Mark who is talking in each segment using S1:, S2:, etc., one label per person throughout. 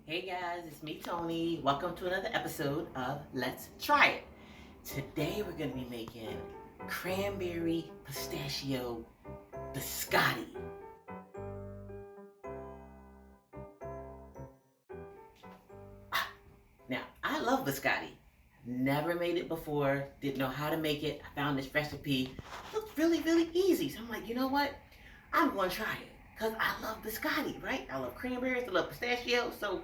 S1: Hey guys, it's me Tony. Welcome to another episode of Let's Try It. Today we're going to be making cranberry pistachio biscotti. Now, I love biscotti. Never made it before, didn't know how to make it. I found this recipe. Looked really easy. So I'm like, you know what? I'm going to try it because I love biscotti, right? I love cranberries, I love pistachio. So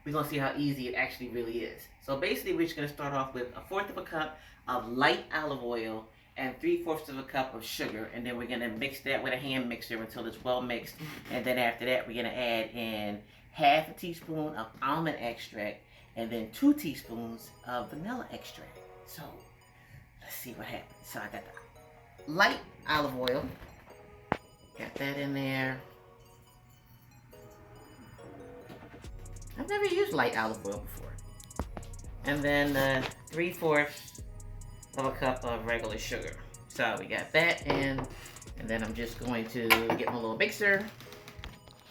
S1: we're going to see how easy it actually really is. So basically, we're just going to start off with 1/4 of a cup of light olive oil and 3/4 of a cup of sugar. And then we're going to mix that with a hand mixer until it's well mixed. And then after that, we're going to add in 1/2 teaspoon of almond extract and then 2 teaspoons of vanilla extract. So let's see what happens. So I got the light olive oil. Got that in there. I've never used light olive oil before. And then 3/4 of a cup of regular sugar. So we got that in, and then I'm just going to get my little mixer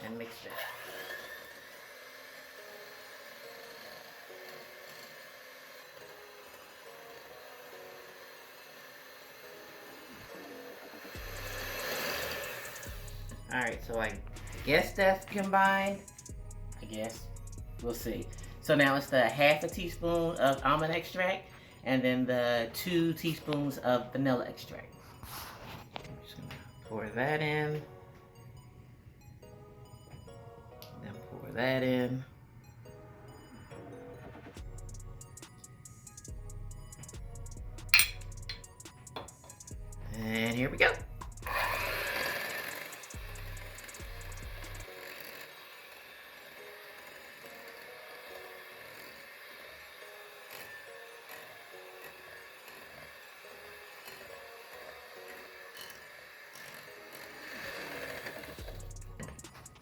S1: and mix that. Alright, so I guess that's combined. I guess. We'll see. So now it's the 1/2 teaspoon of almond extract and then the 2 teaspoons of vanilla extract. I'm just gonna pour that in. Then pour that in. And here we go.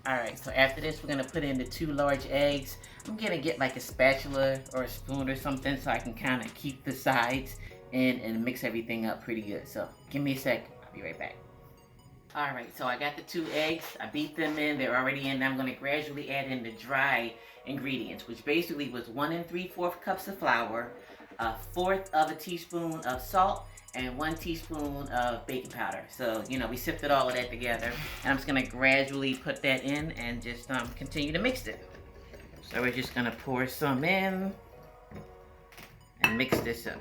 S1: Alright, so after this, we're going to put in the 2 large eggs. I'm going to get like a spatula or a spoon or something so I can kind of keep the sides in and mix everything up pretty good. So give me a sec. I'll be right back. Alright, so I got the 2 eggs. I beat them in. They're already in. I'm going to gradually add in the dry ingredients, which basically was 1 3/4 cups of flour, 1/4 of a teaspoon of salt, and 1 teaspoon of baking powder. So, you know, we sifted all of that together. And I'm just going to gradually put that in and just continue to mix it. So we're just going to pour some in and mix this up.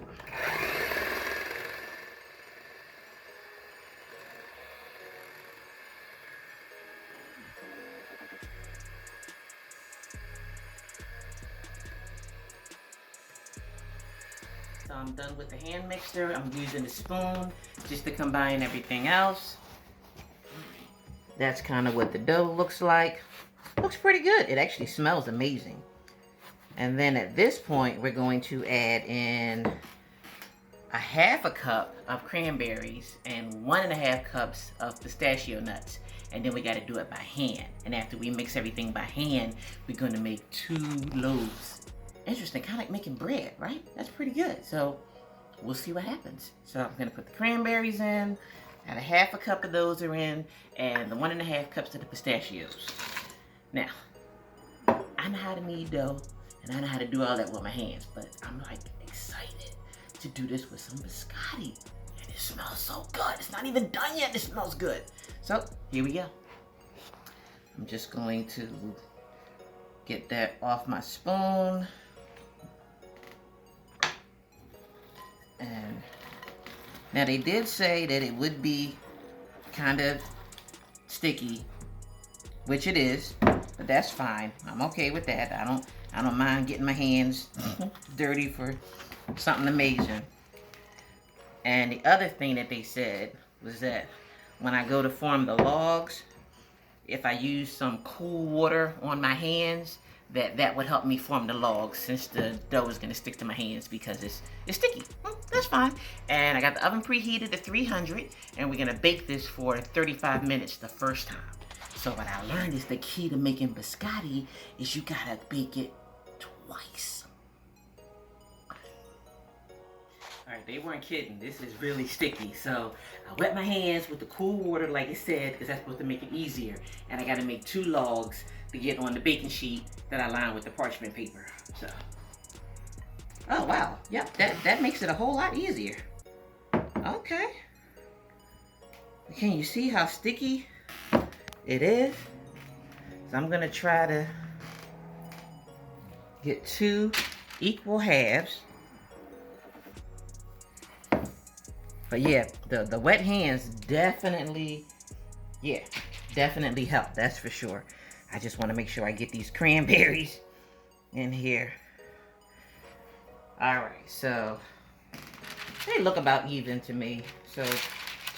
S1: So I'm done with the hand mixer. I'm using the spoon just to combine everything else. That's kind of what the dough looks like. Looks pretty good. It actually smells amazing. And then at this point, we're going to add in 1/2 cup of cranberries and 1 1/2 cups of pistachio nuts. And then we got to do it by hand. And after we mix everything by hand, we're going to make 2 loaves. Interesting, kind of like making bread, right? That's pretty good. So we'll see what happens. So I'm gonna put the cranberries in, and 1/2 cup of those are in, and the 1 1/2 cups of the pistachios. Now, I know how to knead dough, and I know how to do all that with my hands, but I'm like excited to do this with some biscotti. And it smells so good. It's not even done yet, it smells good. So here we go. I'm just going to get that off my spoon. And now they did say that it would be kind of sticky, which it is, but that's fine. I'm okay with that. I don't mind getting my hands dirty for something amazing. And the other thing that they said was that when I go to form the logs, if I use some cool water on my hands, that would help me form the logs since the dough is going to stick to my hands because it's sticky. That's fine. And I got the oven preheated to 300, and we're going to bake this for 35 minutes the first time. So what I learned is the key to making biscotti is you got to bake it twice. Alright, they weren't kidding. This is really sticky. So I wet my hands with the cool water like it said, because that's supposed to make it easier. And I gotta make 2 logs to get on the baking sheet that I lined with the parchment paper. So, oh wow, yep, that makes it a whole lot easier. Okay. Can you see how sticky it is? So I'm gonna try to get 2 equal halves. But yeah, the wet hands definitely help, that's for sure. I just want to make sure I get these cranberries in here. Alright, so they look about even to me. So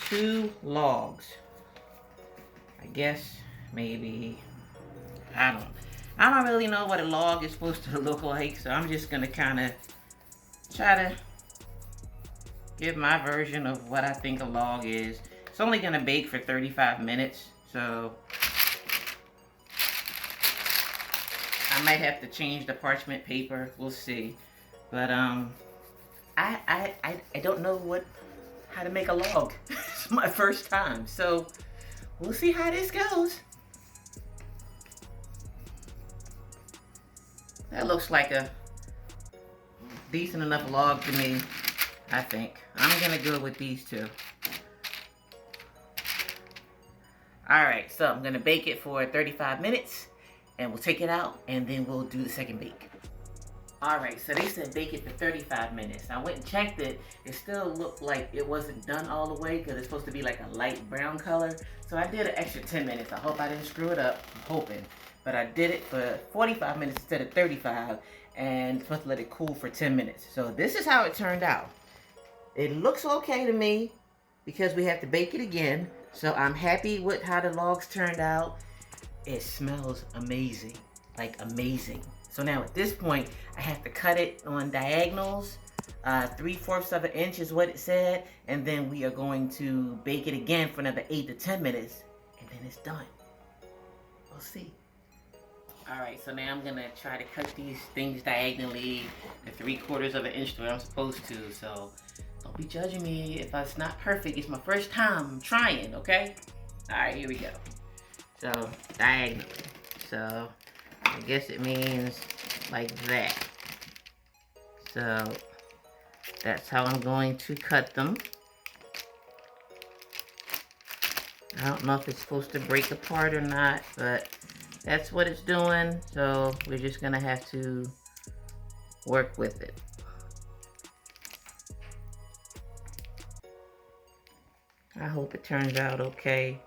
S1: 2 logs. I guess maybe, I don't really know what a log is supposed to look like, so I'm just gonna kind of try to give my version of what I think a log is. It's only gonna bake for 35 minutes, so I might have to change the parchment paper. We'll see. But I don't know how to make a log. It's my first time, so we'll see how this goes. That looks like a decent enough log to me, I think. I'm gonna go with these 2. Alright, so I'm gonna bake it for 35 minutes and we'll take it out and then we'll do the second bake. Alright, so they said bake it for 35 minutes. I went and checked it. It still looked like it wasn't done all the way because it's supposed to be like a light brown color. So I did an extra 10 minutes. I hope I didn't screw it up. I'm hoping. But I did it for 45 minutes instead of 35 and supposed to let it cool for 10 minutes. So this is how it turned out. It looks okay to me because we have to bake it again. So I'm happy with how the logs turned out. It smells amazing, like amazing. So now at this point, I have to cut it on diagonals. 3/4 of an inch is what it said. And then we are going to bake it again for another 8 to 10 minutes. And then it's done. We'll see. Alright, so now I'm going to try to cut these things diagonally at 3/4 of an inch the way I'm supposed to. So don't be judging me if it's not perfect. It's my first time trying, okay? Alright, here we go. So, diagonally. So, I guess it means like that. So, that's how I'm going to cut them. I don't know if it's supposed to break apart or not, but that's what it's doing. So, we're just going to have to work with it. I hope it turns out okay.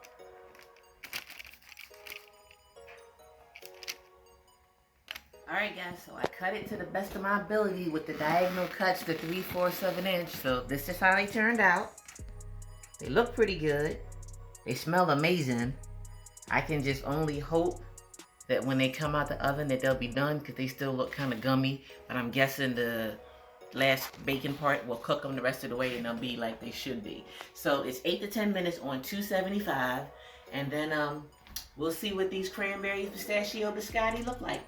S1: Alright guys, so I cut it to the best of my ability with the diagonal cuts to 3/4 of an inch. So this is how they turned out. They look pretty good. They smell amazing. I can just only hope that when they come out the oven that they'll be done because they still look kind of gummy. But I'm guessing the last baking part will cook them the rest of the way and they'll be like they should be. So it's 8 to 10 minutes on 275. And then we'll see what these cranberry pistachio biscotti look like.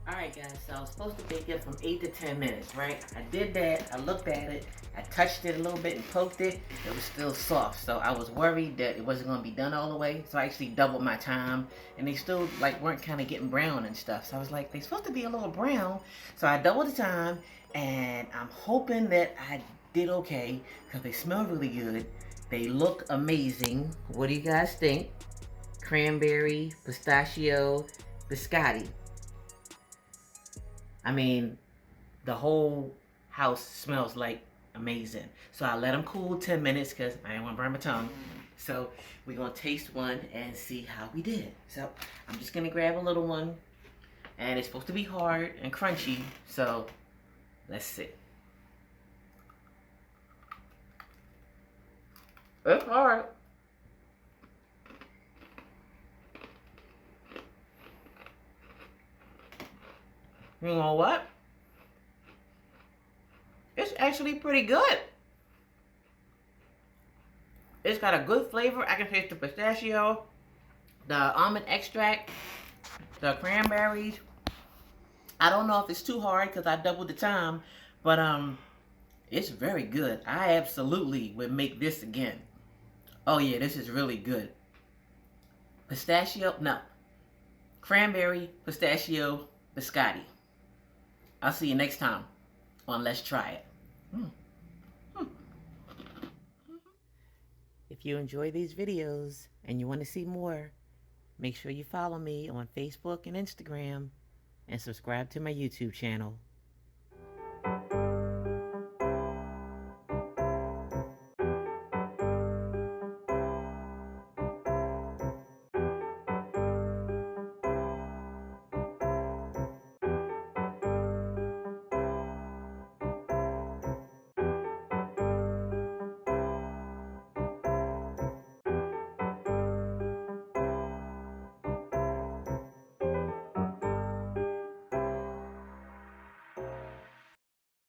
S1: Alright guys, so I was supposed to bake it from 8 to 10 minutes, right? I did that, I looked at it, I touched it a little bit and poked it. It was still soft, so I was worried that it wasn't going to be done all the way. So I actually doubled my time, and they still like weren't kind of getting brown and stuff. So I was like, they're supposed to be a little brown. So I doubled the time, and I'm hoping that I did okay, because they smell really good. They look amazing. What do you guys think? Cranberry, pistachio, biscotti. I mean, the whole house smells like amazing. So I let them cool 10 minutes because I didn't want to burn my tongue. So we're going to taste one and see how we did. So I'm just going to grab a little one. And it's supposed to be hard and crunchy. So let's see. It's hard. You know what? It's actually pretty good. It's got a good flavor. I can taste the pistachio, the almond extract, the cranberries. I don't know if it's too hard because I doubled the time, but It's very good. I absolutely would make this again. Oh yeah, this is really good. Pistachio, no. Cranberry, pistachio, biscotti. I'll see you next time on Let's Try It. If you enjoy these videos and you want to see more, make sure you follow me on Facebook and Instagram and subscribe to my YouTube channel.